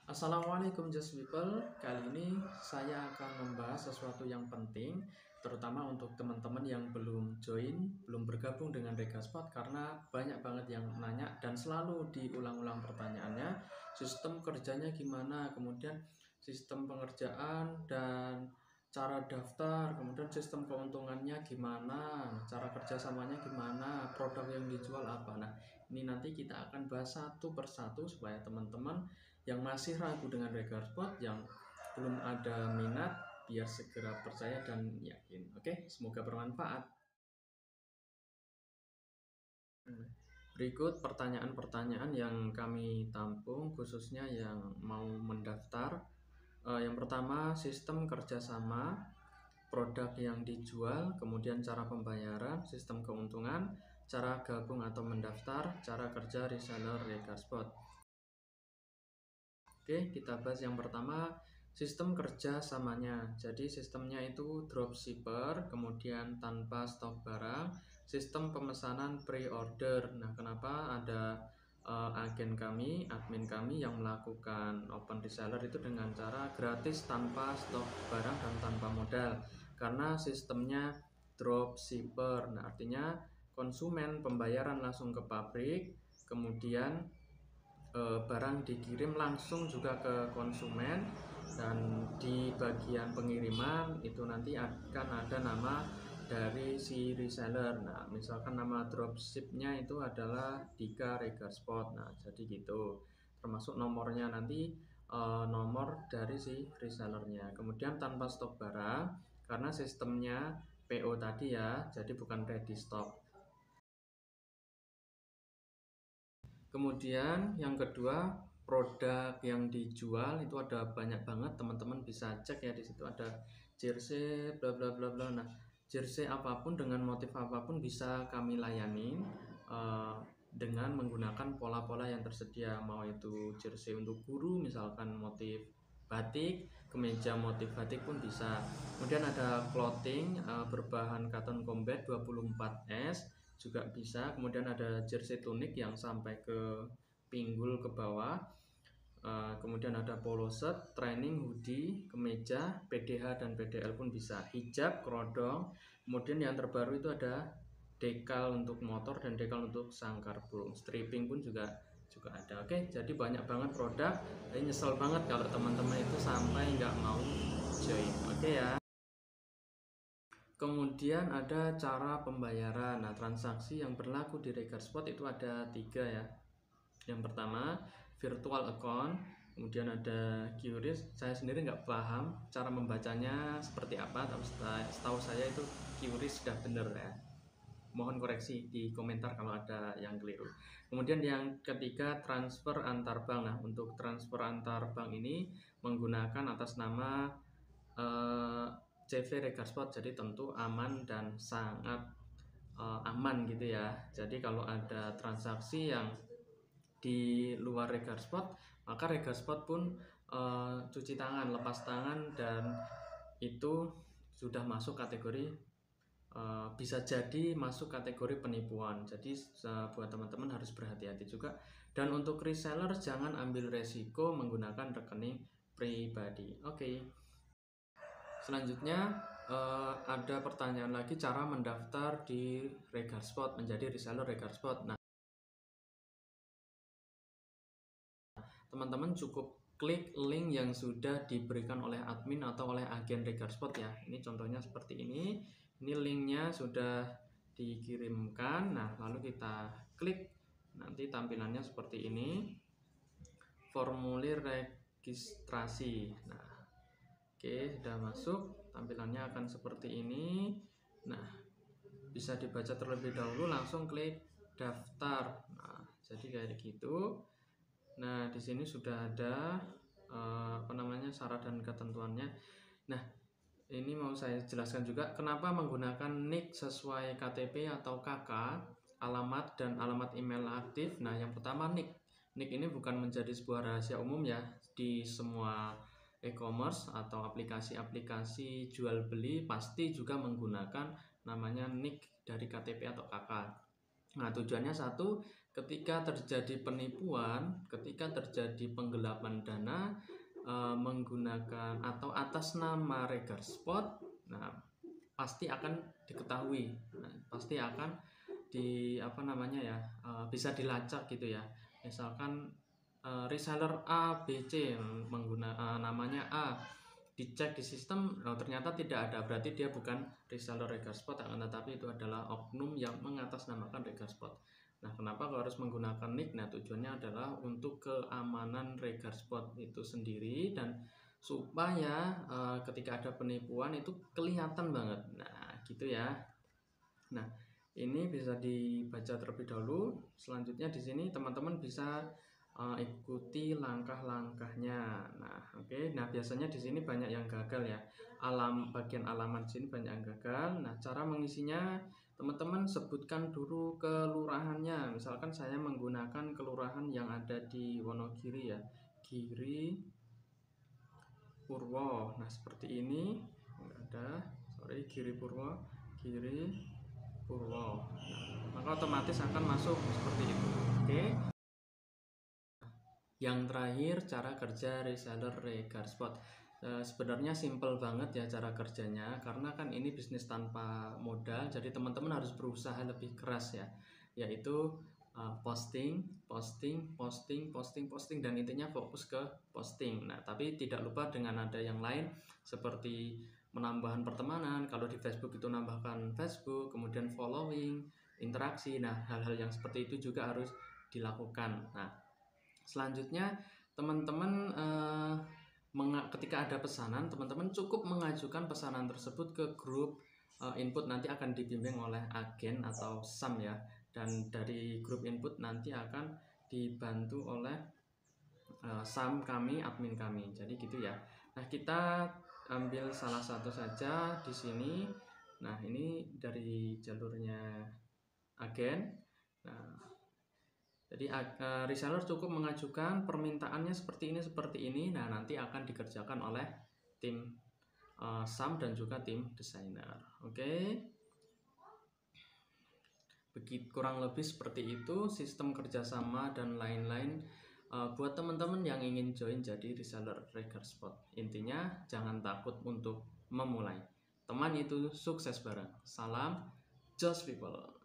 Assalamualaikum just people. Kali ini saya akan membahas sesuatu yang penting, terutama untuk teman-teman yang belum join, belum bergabung dengan Regaspot, karena banyak banget yang nanya dan selalu diulang-ulang pertanyaannya. Sistem kerjanya gimana, kemudian sistem pengerjaan dan cara daftar, kemudian sistem keuntungannya gimana, cara kerjasamanya gimana, produk yang dijual apa. Nah, ini nanti kita akan bahas satu persatu supaya teman-teman yang masih ragu dengan Regaspot, yang belum ada minat, biar segera percaya dan yakin. Oke, semoga bermanfaat. Berikut pertanyaan-pertanyaan yang kami tampung, khususnya yang mau mendaftar. Yang pertama, sistem kerjasama, produk yang dijual, kemudian cara pembayaran, sistem keuntungan, cara gabung atau mendaftar, cara kerja reseller Regaspot. Oke, kita bahas yang pertama, sistem kerja samanya. Jadi sistemnya itu dropshipper, kemudian tanpa stok barang, sistem pemesanan pre-order. Nah, kenapa ada agen kami, admin kami yang melakukan open reseller itu dengan cara gratis tanpa stok barang dan tanpa modal. Karena sistemnya dropshipper. Nah, artinya konsumen pembayaran langsung ke pabrik, kemudian barang dikirim langsung juga ke konsumen, dan di bagian pengiriman itu nanti akan ada nama dari si reseller. Nah, misalkan nama dropshipnya itu adalah Dika Regaspot. Nah, jadi gitu. Termasuk nomornya nanti nomor dari si resellernya. Kemudian tanpa stok barang karena sistemnya PO tadi ya, jadi bukan ready stock. Kemudian yang kedua, produk yang dijual itu ada banyak banget, teman-teman bisa cek ya, di situ ada jersey bla bla bla bla. Nah, jersey apapun dengan motif apapun bisa kami layani dengan menggunakan pola-pola yang tersedia, mau itu jersey untuk guru misalkan motif batik, kemeja motif batik pun bisa. Kemudian ada clothing berbahan cotton combat 24S juga bisa. Kemudian ada jersey tunik yang sampai ke pinggul ke bawah. Kemudian ada polo shirt, training, hoodie, kemeja, PDH dan PDL pun bisa. Hijab, kerodong. Kemudian yang terbaru itu ada dekal untuk motor dan dekal untuk sangkar burung. Stripping pun juga ada. Oke, jadi banyak banget produk. Jadi nyesel banget kalau teman-teman itu sampai nggak mau join. Oke ya. Kemudian ada cara pembayaran. Nah, transaksi yang berlaku di Regaspot itu ada 3 ya. Yang pertama, virtual account. Kemudian ada QRIS. Saya sendiri nggak paham cara membacanya seperti apa, tapi setahu saya itu QRIS sudah benar ya. Mohon koreksi di komentar kalau ada yang keliru. Kemudian yang ketiga, transfer antar bank. Nah, untuk transfer antar bank ini menggunakan atas nama CV Regaspot, jadi tentu aman dan sangat aman gitu ya. Jadi kalau ada transaksi yang di luar Regaspot, maka Regaspot pun cuci tangan, lepas tangan, dan itu sudah masuk kategori bisa jadi masuk kategori penipuan. Jadi buat teman-teman harus berhati-hati juga. Dan untuk reseller jangan ambil resiko menggunakan rekening pribadi. Oke. Selanjutnya ada pertanyaan lagi, cara mendaftar di Regaspot menjadi reseller Regaspot. Nah, teman-teman cukup klik link yang sudah diberikan oleh admin atau oleh agen Regaspot ya. Ini contohnya seperti ini. Ini linknya sudah dikirimkan. Nah, lalu kita klik, nanti tampilannya seperti ini. Formulir registrasi. Nah, oke, sudah masuk. Tampilannya akan seperti ini. Nah, bisa dibaca terlebih dahulu, langsung klik daftar. Nah, jadi kayak gitu. Nah, di sini sudah ada syarat dan ketentuannya. Nah, ini mau saya jelaskan juga kenapa menggunakan NIK sesuai KTP atau KK, alamat dan alamat email aktif. Nah, yang pertama NIK. NIK ini bukan menjadi sebuah rahasia umum ya, di semua e-commerce atau aplikasi-aplikasi jual beli pasti juga menggunakan namanya NIK dari KTP atau KK. Nah, tujuannya satu, ketika terjadi penipuan, ketika terjadi penggelapan dana menggunakan atau atas nama regar spot, nah pasti akan diketahui, nah, pasti akan bisa dilacak gitu ya. Misalkan reseller A, B, C menggunakan namanya A, dicek di sistem ternyata tidak ada, berarti dia bukan reseller regar spot, tetapi itu adalah oknum yang mengatasnamakan regar spot. Nah, kenapa kau harus menggunakan nick? Nah, tujuannya adalah untuk keamanan regar spot itu sendiri dan supaya ketika ada penipuan itu kelihatan banget. Nah, gitu ya. Nah, ini bisa dibaca terlebih dahulu. Selanjutnya di sini teman-teman bisa ikuti langkah-langkahnya. Nah, oke. Nah, biasanya di sini banyak yang gagal ya. Bagian alamat sini banyak yang gagal. Nah, cara mengisinya teman-teman sebutkan dulu kelurahannya. Misalkan saya menggunakan kelurahan yang ada di Wonogiri ya. Giri Purwo. Nah, seperti ini. Enggak ada. Sorry, Giri Purwo. Giri Purwo. Nah, maka otomatis akan masuk seperti itu. Oke. Yang terakhir, cara kerja reseller regar spot. Sebenarnya simple banget ya cara kerjanya, karena kan ini bisnis tanpa modal, jadi teman-teman harus berusaha lebih keras ya, yaitu posting, dan intinya fokus ke posting. Nah, tapi tidak lupa dengan ada yang lain seperti menambahkan pertemanan. Kalau di Facebook itu nambahkan Facebook, kemudian following, interaksi. Nah, hal-hal yang seperti itu juga harus dilakukan. Nah, selanjutnya teman-teman ketika ada pesanan, teman-teman cukup mengajukan pesanan tersebut ke grup input, nanti akan dibimbing oleh agen atau SAM ya, dan dari grup input nanti akan dibantu oleh SAM kami, admin kami. Jadi gitu ya. Nah, kita ambil salah satu saja di sini. Nah, ini dari jalurnya agen. Nah, jadi reseller cukup mengajukan permintaannya seperti ini. Nah, nanti akan dikerjakan oleh tim SAM dan juga tim desainer. Oke. Begitu kurang lebih seperti itu sistem kerjasama dan lain-lain buat teman-teman yang ingin join jadi reseller regar spot. Intinya jangan takut untuk memulai. Teman itu sukses bareng. Salam Just People.